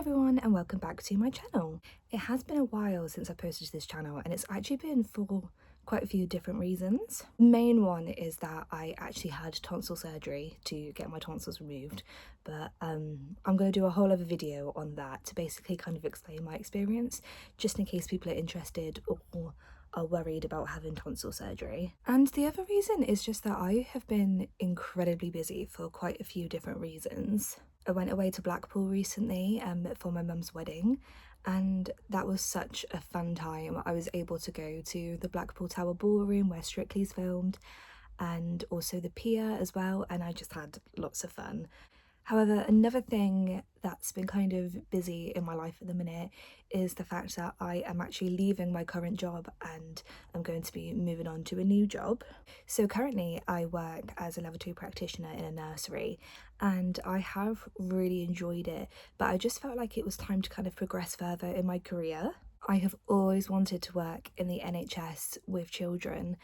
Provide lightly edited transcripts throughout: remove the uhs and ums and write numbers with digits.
everyone and welcome back to my channel. It has been a while since I posted to this channel and it's actually been for quite a few different reasons. The main one is that I actually had tonsil surgery to get my tonsils removed, but I'm going to do a whole other video on that to basically kind of explain my experience, just in case people are interested or are worried about having tonsil surgery. And the other reason is just that I have been incredibly busy for quite a few different reasons. I went away to Blackpool recently for my mum's wedding, and that was such a fun time. I was able to go to the Blackpool Tower Ballroom where Strictly's filmed, and also the pier as well, and I just had lots of fun. However, another thing that's been kind of busy in my life at the minute is the fact that I am actually leaving my current job and I'm going to be moving on to a new job. So currently I work as a level 2 practitioner in a nursery and I have really enjoyed it, but I just felt like it was time to kind of progress further in my career. I have always wanted to work in the NHS with children,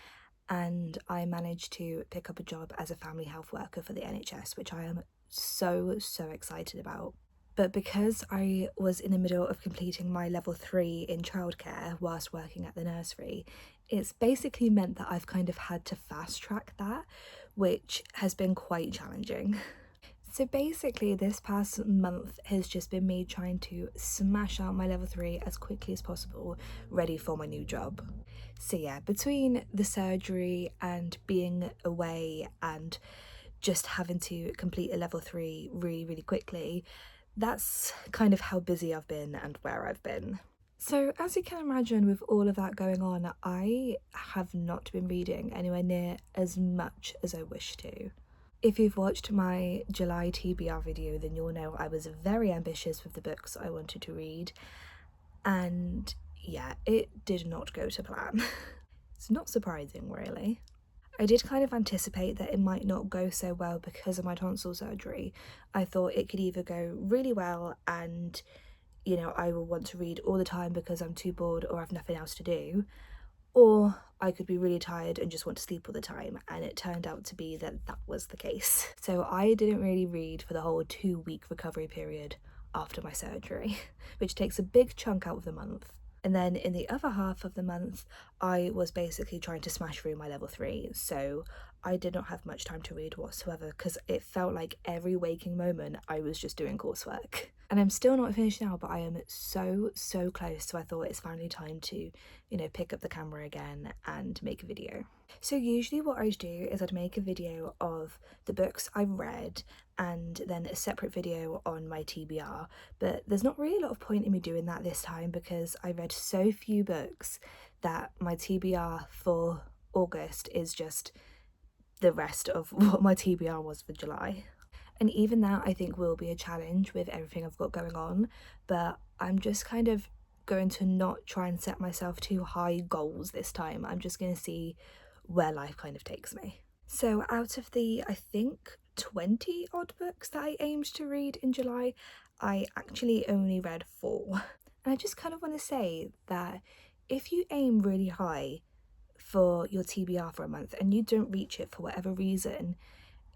and I managed to pick up a job as a family health worker for the NHS, which I am so excited about. But because I was in the middle of completing my level 3 in childcare whilst working at the nursery, it's basically meant that I've kind of had to fast track that, which has been quite challenging. So basically this past month has just been me trying to smash out my level 3 as quickly as possible, ready for my new job. So yeah, between the surgery and being away and just having to complete a level 3 really quickly, that's kind of how busy I've been and where I've been. So as you can imagine, with all of that going on, I have not been reading anywhere near as much as I wish to. If you've watched my July TBR video, then you'll know I was very ambitious with the books I wanted to read, and yeah, it did not go to plan. It's not surprising, really. I did kind of anticipate that it might not go so well because of my tonsil surgery. I thought it could either go really well and, you know, I will want to read all the time because I'm too bored or have nothing else to do, or I could be really tired and just want to sleep all the time, and it turned out to be that that was the case. So I didn't really read for the whole 2-week recovery period after my surgery, which takes a big chunk out of the month. And then in the other half of the month, I was basically trying to smash through my level 3, so I did not have much time to read whatsoever because it felt like every waking moment I was just doing coursework. And I'm still not finished now, but I am so close, so I thought it's finally time to, you know, pick up the camera again and make a video. So usually what I'd do is I'd make a video of the books I read and then a separate video on my TBR, but there's not really a lot of point in me doing that this time because I read so few books that my TBR for August is just the rest of what my TBR was for July. And even that I think will be a challenge with everything I've got going on, but I'm just kind of going to not try and set myself too high goals this time. I'm just going to see where life kind of takes me. So out of the, I think, 20 odd books that I aimed to read in July, I actually only read 4. And I just kind of want to say that if you aim really high for your TBR for a month and you don't reach it for whatever reason,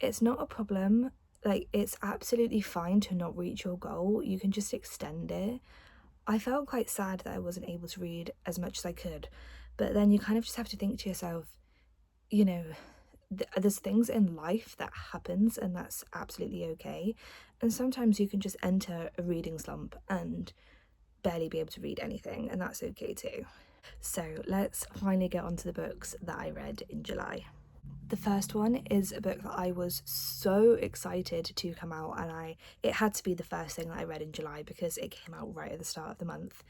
it's not a problem. Like, it's absolutely fine to not reach your goal. You can just extend it. I felt quite sad that I wasn't able to read as much as I could, but then you kind of just have to think to yourself, you know, there's things in life that happens and that's absolutely okay. And sometimes you can just enter a reading slump and barely be able to read anything, and that's okay too. So let's finally get on to the books that I read in July. The first one is a book that I was so excited to come out, and it had to be the first thing that I read in July because it came out right at the start of the month,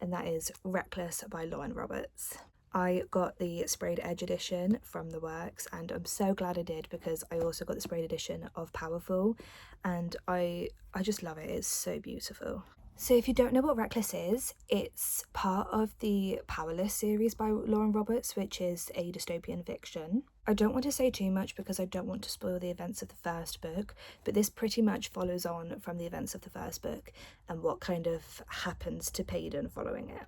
and that is Reckless by Lauren Roberts. I got the sprayed edge edition from the works and I'm so glad I did because I also got the sprayed edition of Powerful, and I just love it. It's so beautiful. So if you don't know what Reckless is, it's part of the Powerless series by Lauren Roberts, which is a dystopian fiction. I don't want to say too much because I don't want to spoil the events of the first book, but this pretty much follows on from the events of the first book and what kind of happens to Payden following it.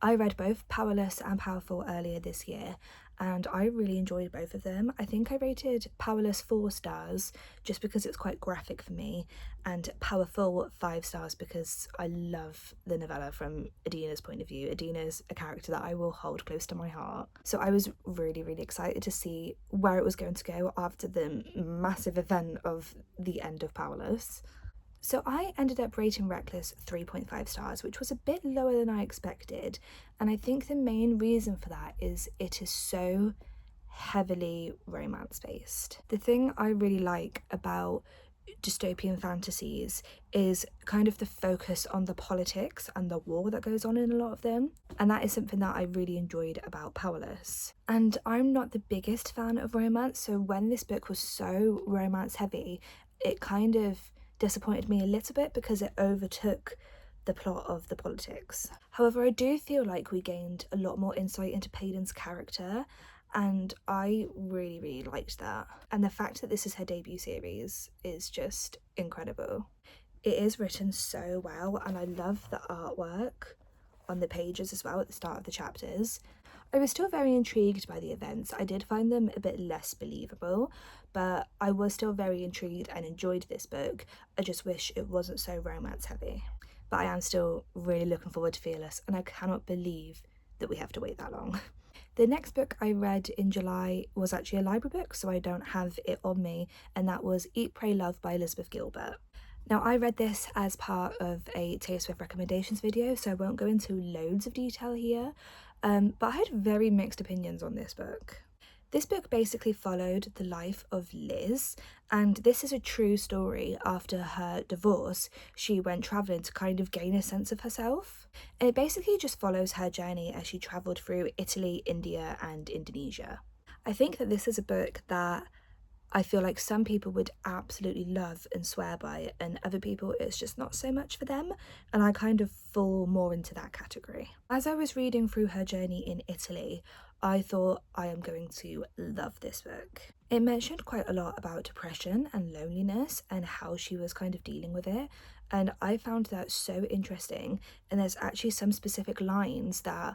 I read both Powerless and Powerful earlier this year, and I really enjoyed both of them. I think I rated Powerless 4 stars just because it's quite graphic for me, and Powerful 5 stars because I love the novella from Adina's point of view. Adina's a character that I will hold close to my heart. So I was really, really excited to see where it was going to go after the massive event of the end of Powerless. So I ended up rating Reckless 3.5 stars, which was a bit lower than I expected. And I think the main reason for that is it is so heavily romance based. The thing I really like about dystopian fantasies is kind of the focus on the politics and the war that goes on in a lot of them, and that is something that I really enjoyed about Powerless. And I'm not the biggest fan of romance, so when this book was so romance heavy, it kind of disappointed me a little bit because it overtook the plot of the politics. However, I do feel like we gained a lot more insight into Payton's character, and I really, really liked that. And the fact that this is her debut series is just incredible. It is written so well, and I love the artwork on the pages as well at the start of the chapters. I was still very intrigued by the events. I did find them a bit less believable, but I was still very intrigued and enjoyed this book. I just wish it wasn't so romance heavy. But I am still really looking forward to Fearless, and I cannot believe that we have to wait that long. The next book I read in July was actually a library book, so I don't have it on me, and that was Eat, Pray, Love by Elizabeth Gilbert. Now, I read this as part of a Taylor Swift recommendations video, so I won't go into loads of detail here, but I had very mixed opinions on this book. This book basically followed the life of Liz, and this is a true story. After her divorce, she went travelling to kind of gain a sense of herself. And it basically just follows her journey as she travelled through Italy, India, and Indonesia. I think that this is a book that I feel like some people would absolutely love and swear by it, and other people it's just not so much for them, and I kind of fall more into that category. As I was reading through her journey in Italy, I thought I am going to love this book. It mentioned quite a lot about depression and loneliness and how she was kind of dealing with it, and I found that so interesting, and there's actually some specific lines that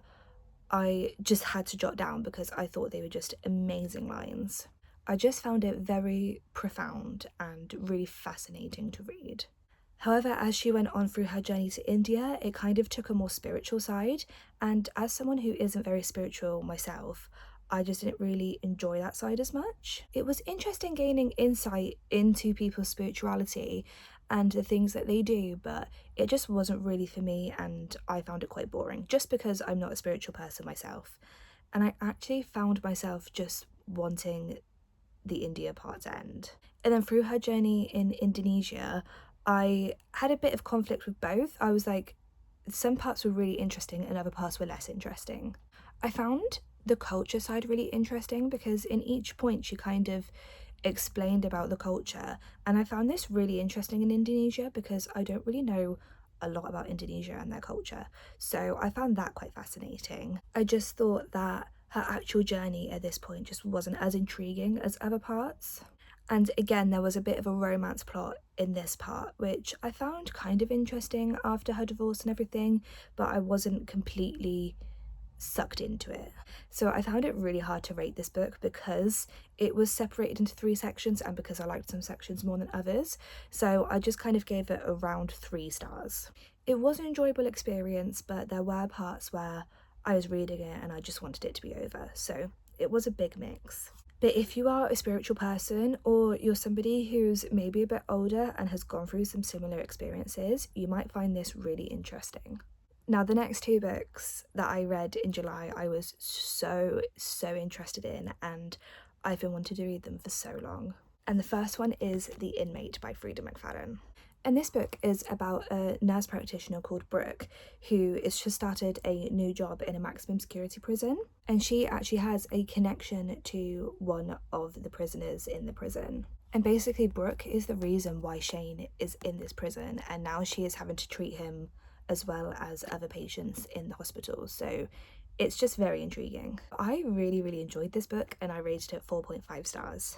I just had to jot down because I thought they were just amazing lines. I just found it very profound and really fascinating to read. However, as she went on through her journey to India, it kind of took a more spiritual side, and as someone who isn't very spiritual myself, I just didn't really enjoy that side as much. It was interesting gaining insight into people's spirituality and the things that they do, but it just wasn't really for me, and I found it quite boring just because I'm not a spiritual person myself. And I actually found myself just wanting the India part to end. And then through her journey in Indonesia, I had a bit of conflict with both. I was like, some parts were really interesting and other parts were less interesting. I found the culture side really interesting because in each point she kind of explained about the culture, and I found this really interesting in Indonesia because I don't really know a lot about Indonesia and their culture, so I found that quite fascinating. I just thought that her actual journey at this point just wasn't as intriguing as other parts. And again, there was a bit of a romance plot in this part, which I found kind of interesting after her divorce and everything, but I wasn't completely sucked into it. So I found it really hard to rate this book because it was separated into 3 sections and because I liked some sections more than others. So I just kind of gave it around 3 stars. It was an enjoyable experience, but there were parts where I was reading it and I just wanted it to be over. So it was a big mix. But if you are a spiritual person or you're somebody who's maybe a bit older and has gone through some similar experiences, you might find this really interesting. Now, the next 2 books that I read in July, I was so interested in, and I've been wanting to read them for so long. And the first one is The Inmate by Frida McFadden. And this book is about a nurse practitioner called Brooke who has just started a new job in a maximum security prison. And she actually has a connection to one of the prisoners in the prison. And basically, Brooke is the reason why Shane is in this prison, and now she is having to treat him as well as other patients in the hospital. So it's just very intriguing. I really enjoyed this book and I rated it 4.5 stars.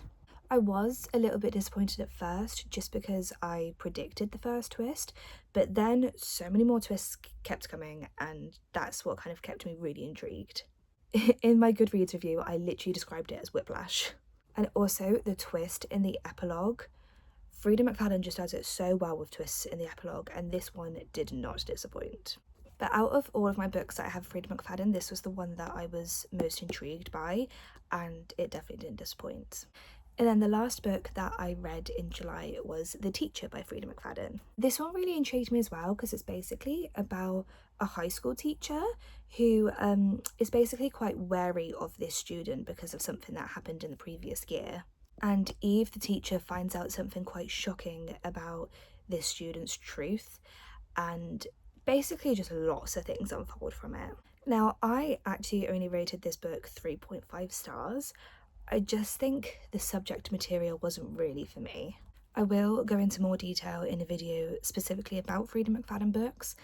I was a little bit disappointed at first just because I predicted the first twist, but then so many more twists kept coming, and that's what kind of kept me really intrigued. In my Goodreads review, I literally described it as whiplash. And also the twist in the epilogue. Frida McFadden just does it so well with twists in the epilogue, and this one did not disappoint. But out of all of my books that I have Frida McFadden, this was the one that I was most intrigued by, and it definitely didn't disappoint. And then the last book that I read in July was The Teacher by Frida McFadden. This one really intrigued me as well because it's basically about a high school teacher who is basically quite wary of this student because of something that happened in the previous year. And Eve, the teacher, finds out something quite shocking about this student's truth, and basically just lots of things unfold from it. Now, I actually only rated this book 3.5 stars. I just think the subject material wasn't really for me. I will go into more detail in a video specifically about Frida McFadden books,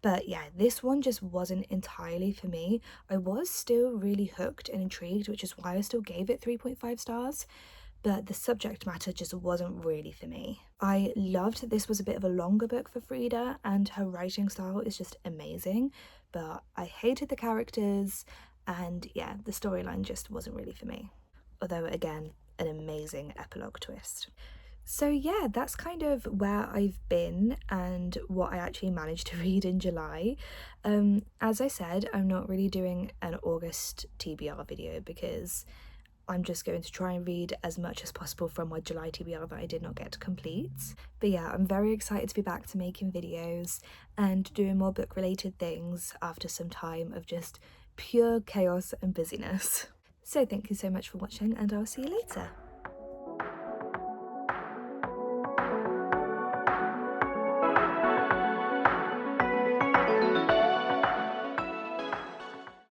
but yeah, this one just wasn't entirely for me. I was still really hooked and intrigued, which is why I still gave it 3.5 stars, but the subject matter just wasn't really for me. I loved that this was a bit of a longer book for Frida, and her writing style is just amazing, but I hated the characters, and yeah, the storyline just wasn't really for me. Although, again, an amazing epilogue twist. So yeah, that's kind of where I've been and what I actually managed to read in July. As I said, I'm not really doing an August TBR video because I'm just going to try and read as much as possible from my July TBR that I did not get to complete. But yeah, I'm very excited to be back to making videos and doing more book related things after some time of just pure chaos and busyness. So thank you so much for watching, and I'll see you later.